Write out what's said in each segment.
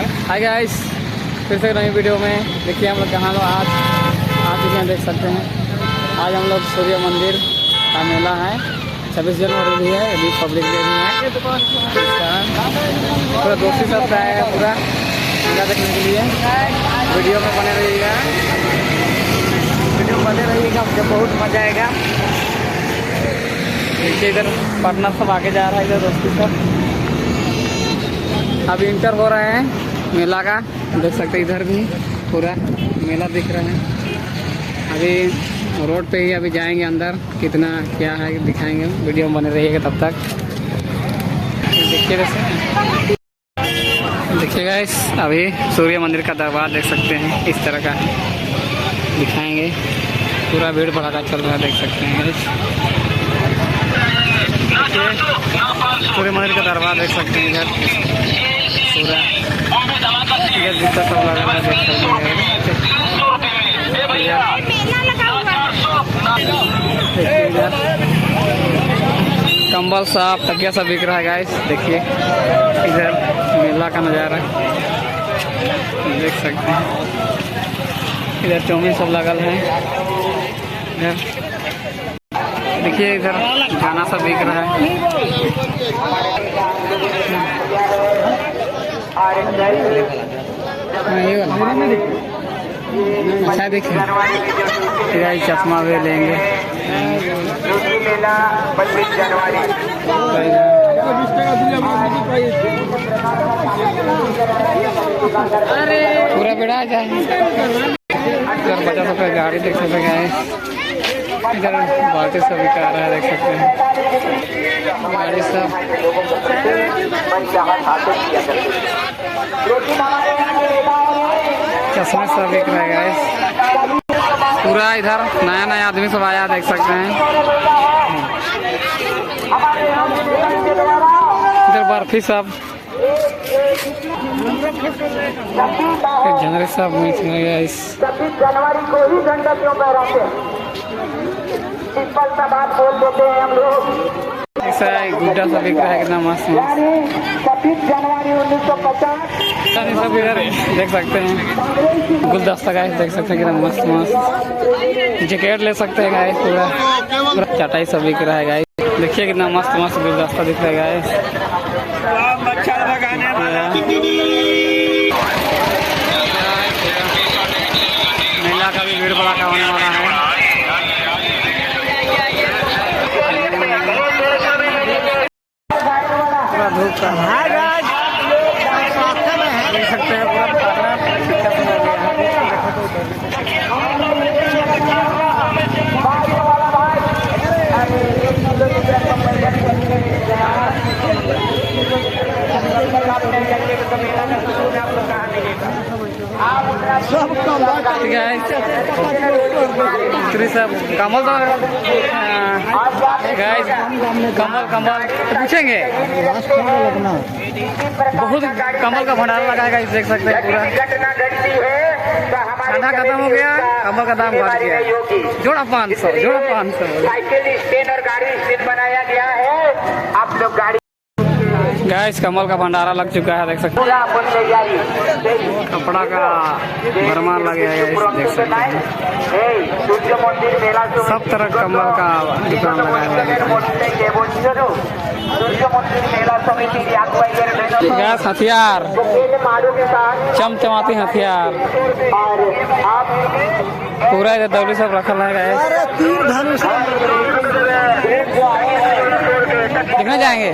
Hi guys, फिर से नई वीडियो में देखिए हम लोग कहाँ लोग आज चुके हैं। देख सकते हैं आज हम लोग सूर्य मंदिर का मेला है। 26 जनवरी भी है, अभी पब्लिक डे भी है। पूरा दोस्ती सब आएगा पूरा मेला देखने के लिए। वीडियो में बने रहिएगा, मुझे बहुत मजा आएगा। देखिए इधर पार्टनर सब आगे जा रहा है, इधर दोस्ती सब। अभी इंटर हो रहे हैं मेला का, देख सकते हैं इधर भी पूरा मेला दिख रहा है। अभी रोड पे ही अभी जाएंगे अंदर, कितना क्या है दिखाएंगे, वीडियो में बने रहिएगा तब तक। देखिएगा इस अभी सूर्य मंदिर का दरबार देख सकते हैं, इस तरह का दिखाएंगे। पूरा भीड़ भड़ाका चल रहा है, देख सकते हैं। सूर्य मंदिर का दरबार देख सकते हैं, इधर पूरा इधर जूता सब लगा हुआ देख सकते हैं। कंबल सब तकिया सब बिक रहा है गाइस। देखिए इधर मेला का नज़ारा देख सकते हैं। इधर चौमिन सब लगल है। इधर देखिए इधर गाना सब बिक रहा है। अच्छा देखिए चश्मा भी लेंगे। पूरा बेड़ा जाए। इधर बच्चा सब गाड़ी देख सकते हैं। इधर बाल्टी सब बिका रहा है, देख सकते हैं गाड़ी सब। चश्मे सब बिक रहा है गाइस। पूरा इधर नया नया आदमी सब आया, देख सकते हैं। इधर बर्फी सब जनवरी सब मिल रहा है गाइस। 26 जनवरी को ही झंडा क्यों फहराते हैं? सिंपल सा बात बोल देते हैं हम लोग। ऐसा गुड्डा सब बिक रहा है, कितना मस्त मस्त। 26 जनवरी 1950 सब इधर देख सकते हैं। गुलदस्ता गाइस देख सकते हैं, कितना मस्त मस्त। जैकेट ले सकते हैं गाइस। पूरा चटाई सब बिक रहा है गाइस। देखिए कितना मस्त मस्त गुलदस्ता दिख रहा है गाइस। मेला का भी भीड़ भड़ाका होने वाला है। पूरा धूप का देख सकते हैं। सब कमल तो गाइस, कमल कमल पूछेंगे। बहुत कमल का भंडार लगा है, देख सकते हैं। पूरा खाना खत्म हो गया, कमल का दाम बढ़ गया। जोड़ा 500, जोड़ा 500। साइकिल स्टैंड और गाड़ी स्टैंड बनाया गया है। आप लोग गाड़ी गाइस कमल का भंडारा लग चुका है, देख सकते हैं। कपड़ा का भरमार लगे है, देख सकते हैं। सब तरह कमल का दुकान लगा है। गैस हथियार, चमचमाती हथियार पूरा इधर दौली सब रखल है गैस। दिखने जाएंगे।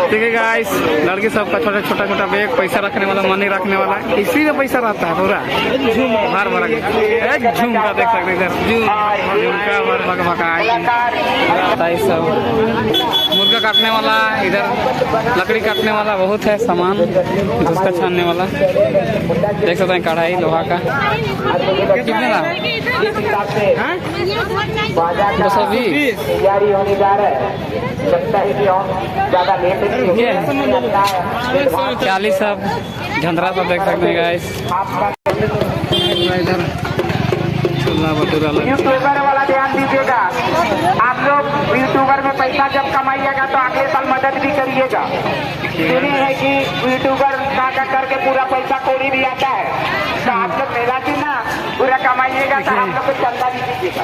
ठीक है गाइस, लड़की सबका छोटा छोटा छोटा बैग, पैसा रखने वाला, मनी रखने वाला, इसी में पैसा रहता है। पूरा भर भर एक झुमका देख सकते हैं। इधर झुमका भर भका सब। मुर्गा काटने वाला, इधर लकड़ी काटने वाला बहुत है सामान, उसका छानने वाला देख सकते हैं। कढ़ाई लोहा का कितने का? 220। तैयारी होने जा रहा है। लगता है कि और ज्यादा लेट 40 सब झंडरा सब देख सकते हैं गाइस। इधर यूट्यूबर वाला ध्यान दीजिएगा। आप लोग यूट्यूबर में पैसा जब कमाइएगा तो अगले साल मदद भी करिएगा। सुने हैं कि यूट्यूबर का करके पूरा पैसा कौड़ी भी आता है, तो आप लोग मेरा की ना पूरा कमाइएगा तो आप लोग को चंदा भी दीजिएगा।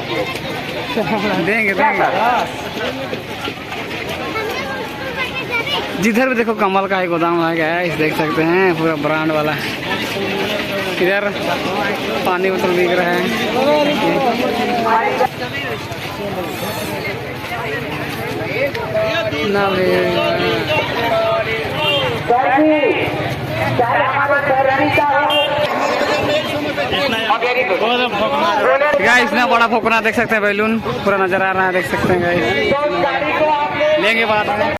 देंगे जिधर भी देखो कमल का ही गोदाम आ गया है, देख सकते हैं पूरा ब्रांड वाला। इधर पानी बोतल बिक रहा है। ना गाइस इतना बड़ा फोकना देख सकते हैं, बैलून पूरा नजर आ रहा है, देख सकते हैं गाइस। लेंगे बात में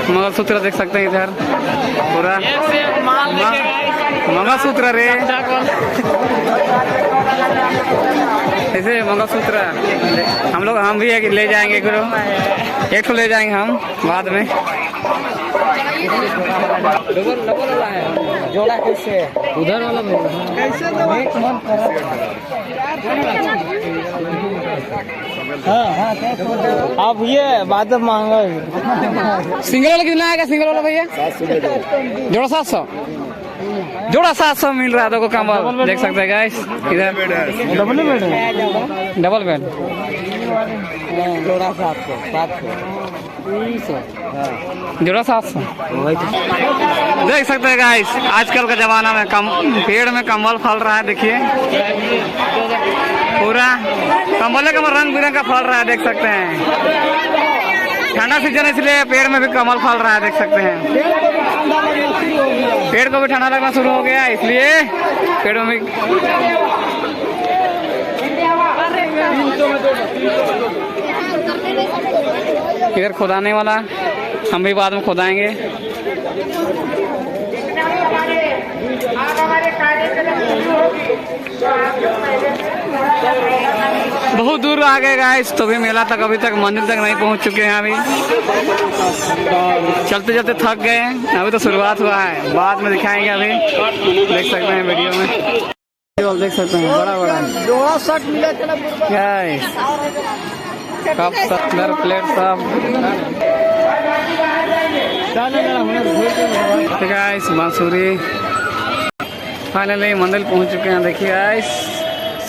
मंगलसूत्र देख सकते हैं इधर पूरा मंगलसूत्र रे, ऐसे मंगलसूत्र हम भी ले जाएंगे, एक तो ले जाएंगे हम बाद में। जोड़ा कैसे उधर वाला कैसे अब ये बाद में मांगा सिंगल वाला कितना आएगा? सिंगल वाला भैया जोड़ा 700, जोड़ा 700 मिल रहा है। देखो कमल देख सकते हैं गाइस इधर। डबल बेड जोड़ा 700 जोड़ा 700 देख सकते हैं गाइस। आजकल का जमाना में पेड़ में कमल फल रहा है, देखिए पूरा कमल का रंग बिरंग का फल रहा है, देख सकते हैं। ठंडा सीजन इसलिए पेड़ में भी कमल फल रहा है, देख सकते हैं। पेड़ को भी ठंडा लगना शुरू हो गया, इसलिए पेड़ों में इधर खुदाने वाला हम भी बाद में खुदाएंगे। बहुत दूर आ गए गाइस, तो भी मेला तक अभी तक मंदिर तक नहीं पहुंच चुके हैं। अभी चलते चलते थक गए हैं, अभी तो शुरुआत हुआ है, बाद में दिखाएंगे। अभी देख सकते हैं वीडियो में, देख सकते हैं बड़ा बड़ा जोड़ा 60 मिला गाइस, कप सब प्लेट सब गाइस। बांसुरी फाइनली मंदिर पहुंच चुके हैं। देखिए गाइस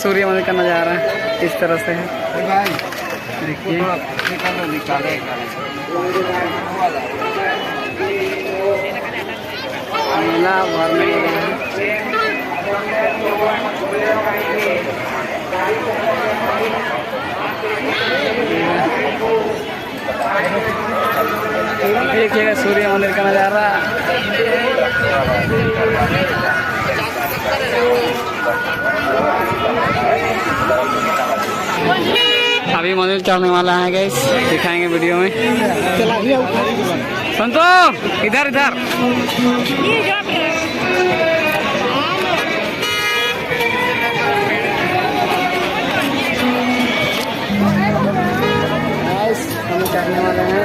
सूर्य मंदिर का नजारा इस तरह से है, देखिए। मेला भरने देखिएगा सूर्य मंदिर का नजारा। अभी मंदिर चढ़ने वाला है गाइस, दिखाएंगे वीडियो में। संतो इधर इधर हम चढ़ने वाले हैं।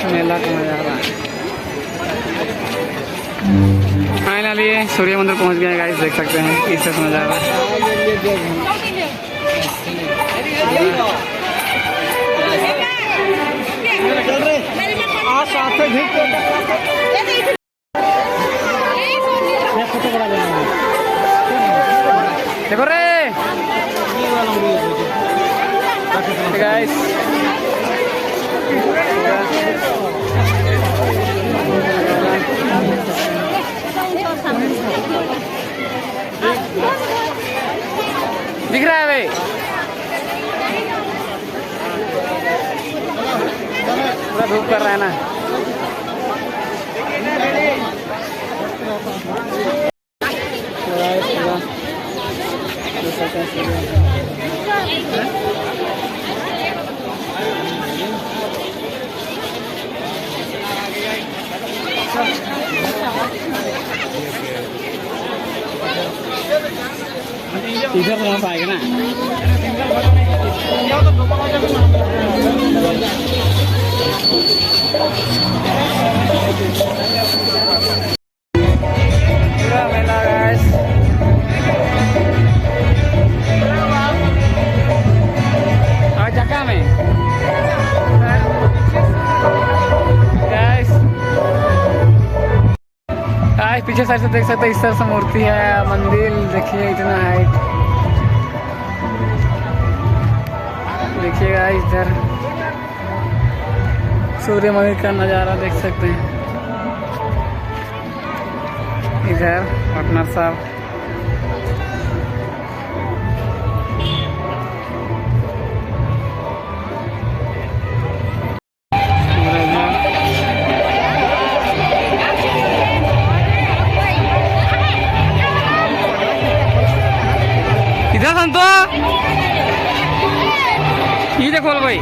मेला का नजारा फाइनली सूर्य मंदिर पहुंच गए गाइस, देख सकते हैं इस तरह नजारा। देखो रे गाइस, दिख रहा है भाई, पूरा धूप कर रहा है ना। इधर वहाँ पाएगा ना। पूरा मेला गाइस। और जगह में गाइस पीछे साइड से देख सकते हैं इस तरह से मूर्ति है। मंदिर देखिए इतना हाइट, देखिएगा इधर सूर्य मंदिर का नज़ारा देख सकते हैं। इधर पार्टनर साहब इधर संतो ये देखो भाई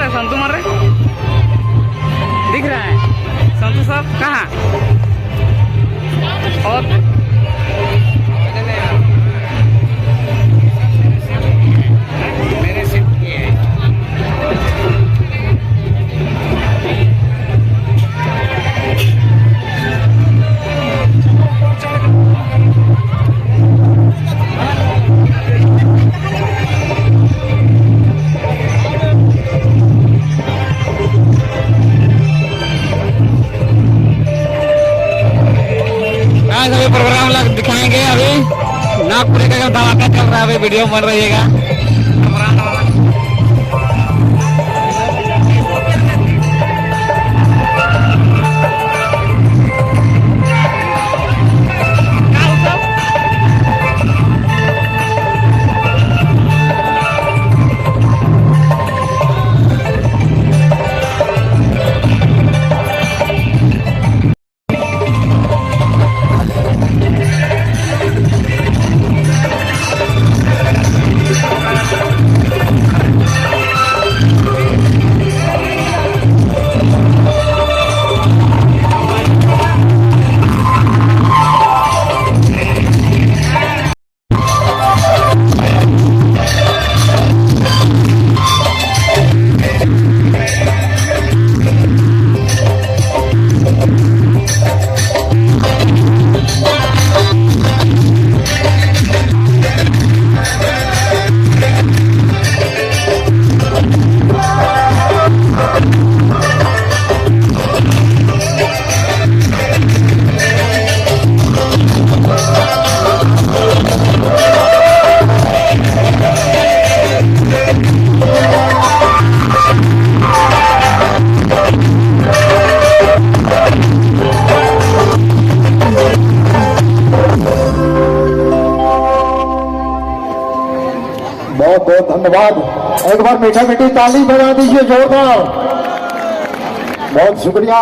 संतू मार रहे दिख रहा है संतू साहब कहाँ और मेरे सिर्फ ये है। अभी प्रोग्राम दिखाएंगे। अभी नागपुरी का धमाका चल रहा है, अभी वीडियो बन रहिएगा। बहुत बहुत धन्यवाद। एक बार मीठा मीठी ताली बजा दीजिए जोरदार। बहुत शुक्रिया।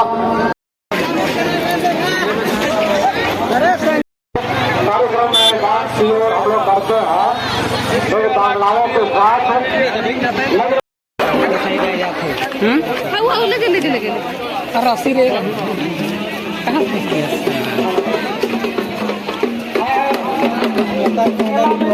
कार्यक्रम में डांस और हम लोग करते हैं तो बांग्लाओं के साथ राशि रहेगा कहाँ